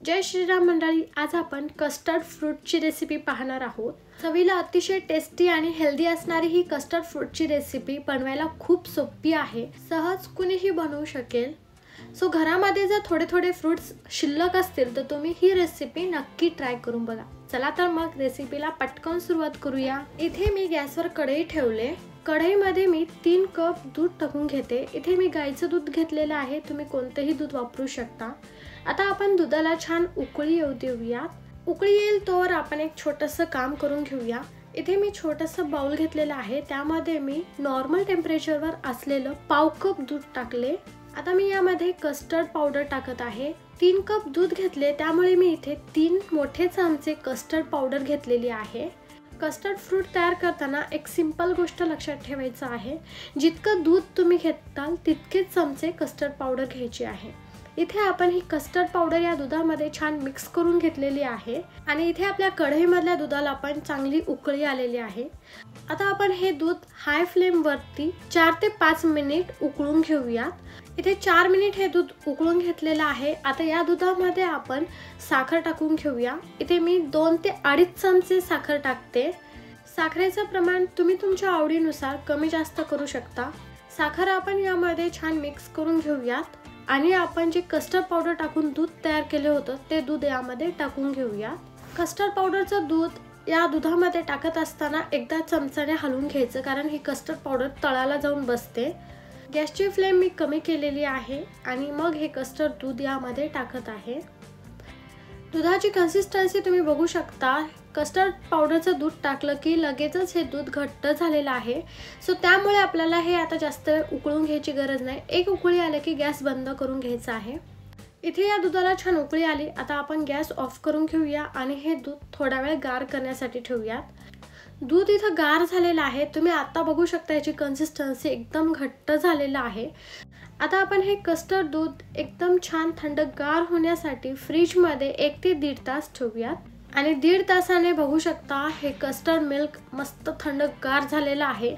जय श्रीराम मंडळी, आज आपण कस्टर्ड फ्रूटची रेसिपी पाहणार आहोत। चवीला अतिशय टेस्टी आणि हेल्दी असणारी ही कस्टर्ड फ्रूटची रेसिपी बनवायला खूप सोपी आहे। सहज कुणीही बनवू शकेल। सो घरामध्ये जर थोडे फ्रूट्स शिल्लक असतील तर तुम्ही ही रेसिपी नक्की ट्राय करून बघा। चला तर मग रेसिपीला पटकन सुरुवात करूया। इथे मी गॅसवर कढई ठेवले। कढईमध्ये मी 3 कप दूध टाकून घेते। इथे मी गाईचं दूध घेतलेलं आहे, तुम्ही कोणतेही दूध वापरू शकता। आता आपण दुधाला छान उकळी येऊ देऊया। उकळी येईल तोवर आपण एक छोटंसं काम करून घेऊया। इथे मी छोटंसं बाउल घेतलेलं आहे, त्यामध्ये मी नॉर्मल टेम्परेचरवर असलेलं पाव कप दूध टाकले। आता मी यामध्ये कस्टर्ड पावडर टाकत आहे। 3 कप दूध घेतले, त्यामुळे मी इथे 3 मोठे चमचे कस्टर्ड पावडर घेतलेली आहे। कस्टर्ड फ्रूट तयार करताना एक सिंपल गोष्ट लक्षात ठेवायचं आहे, जितकं दूध तुम्ही घेताल तितकेच चमचे कस्टर्ड पावडर घ्यायची आहे। इथे आपण ही कस्टर्ड पावडर या दुधामध्ये छान मिक्स करून घेतलेली आहे आणि इथे आपल्या कढईमधल्या दुधाला पण चांगली उकळी आलेली आहे। आता आपण हे दूध हाय फ्लेम वरती 4 ते 5 मिनिट उकळून घेऊया। इथे 4 मिनिट हे दूध उकळून घेतलेलं आहे। आता या दुधामध्ये आपण साखर टाकून घेऊया। इथे मी 2 ते 2.5 चमचे साखर टाकते। साखरेचं प्रमाण तुम्ही तुमच्या आवडीनुसार कमी जास्त करू शकता। साखर आपण यामध्ये छान मिक्स करून घेऊयात आणि आपण जे कस्टर्ड पावडर टाकून दूध तयार केले होतं ते दूध यामध्ये टाकून घेऊया। कस्टर्ड पावडरचं दूध या दुधामध्ये टाकत असताना एकदा चमच्याने हलवून घ्यायचं, कारण ही कस्टर्ड पावडर तळाला जाऊन बसते। गॅसची फ्लेम मी कमी केलेली आहे आणि मग हे कस्टर्ड दूध यामध्ये टाकत आहे। दुधाची कन्सिस्टन्सी तुम्ही बघू शकता। कस्टर्ड पावडरचं दूध टाकलं की लगेचच हे दूध घट्ट झालेलं आहे। सो त्यामुळे आपल्याला हे आता जास्त वेळ उकळून घ्यायची गरज नाही। एक उकळी आली की गॅस बंद करून घ्यायचा आहे। इथे या दुधाला छान उकळी आली। आता आपण गॅस ऑफ करून घेऊया आणि हे दूध थोडा वेळ गार करण्यासाठी ठेवूयात। दूध इथं गार झालेलं आहे, तुम्ही आता बघू शकता याची कन्सिस्टन्सी एकदम घट्ट झालेलं आहे। आता आपण हे कस्टर्ड दूध एकदम छान थंडगार होण्यासाठी फ्रीजमध्ये 1 ते 1.5 तास ठेवूयात आणि 1.5 तासाने बघू शकता हे कस्टर्ड मिल्क मस्त थंडगार झालेलं आहे।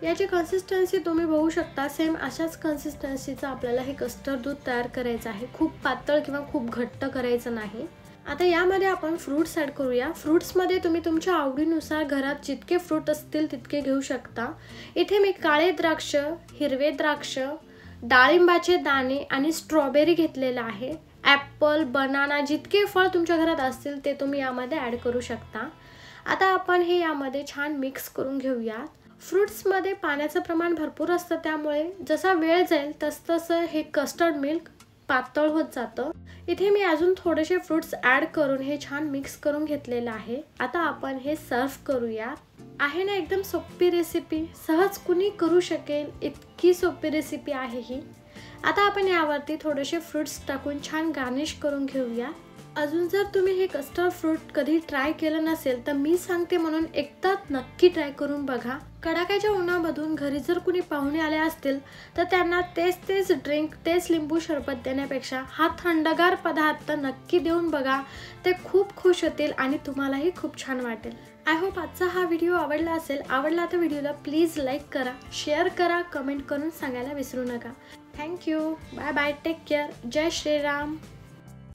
याची कन्सिस्टन्सी तुम्ही बघू शकता। सेम अशाच कन्सिस्टन्सीचं आपल्याला हे कस्टर्ड दूध तयार करायचं आहे। खूप पातळ किंवा खूप घट्ट करायचं नाही। आता यामध्ये आपण फ्रूट्स ॲड करूया। फ्रूट्समध्ये तुम्ही तुमच्या आवडीनुसार घरात जितके फ्रूट असतील तितके घेऊ शकता। इथे मी काळे द्राक्ष, हिरवे द्राक्ष, डाळिंबाचे दाणे आणि स्ट्रॉबेरी घेतलेला आहे। ॲपल, बनाना जितके फळ तुमच्या घरात असतील ते तुम्ही यामध्ये ॲड करू शकता। आता आपण हे यामध्ये छान मिक्स करून घेऊया। फ्रूट्समध्ये पाण्याचं प्रमाण भरपूर असतं, त्यामुळे जसा वेळ जाईल तसं हे कस्टर्ड मिल्क पातळ होत जातं। इथे मी अजून थोडेसे फ्रूट्स ॲड करून हे छान मिक्स करून घेतलेलं आहे। आता आपण हे सर्व करूया। आहे ना एकदम सोपी रेसिपी, सहज कुणी करू शकेल इतकी सोपी रेसिपी आहे ही। आता आपण यावरती थोडेसे फ्रूट्स टाकून छान गार्निश करून घेऊया। अजून जर तुम्ही हे कस्टर्ड फ्रूट कधी ट्राय केलं नसेल तर मी सांगते म्हणून एकदा नक्की ट्राय करून बघा। कडाक्याच्या उन्हामधून घरी जर कुणी पाहुणे आले असतील तर त्यांना तेच ड्रिंक, तेच लिंबू सरबत देण्यापेक्षा हा थंडगार पदार्थ नक्की देऊन बघा। ते खूप खुश होतील आणि तुम्हालाही खूप छान वाटेल। आय होप आजचा हा व्हिडिओ आवडला असेल। आवडला तर व्हिडिओला प्लीज लाईक करा, शेअर करा, कमेंट करून सांगायला विसरू नका। Thank you, bye bye, take care, जय श्रीराम।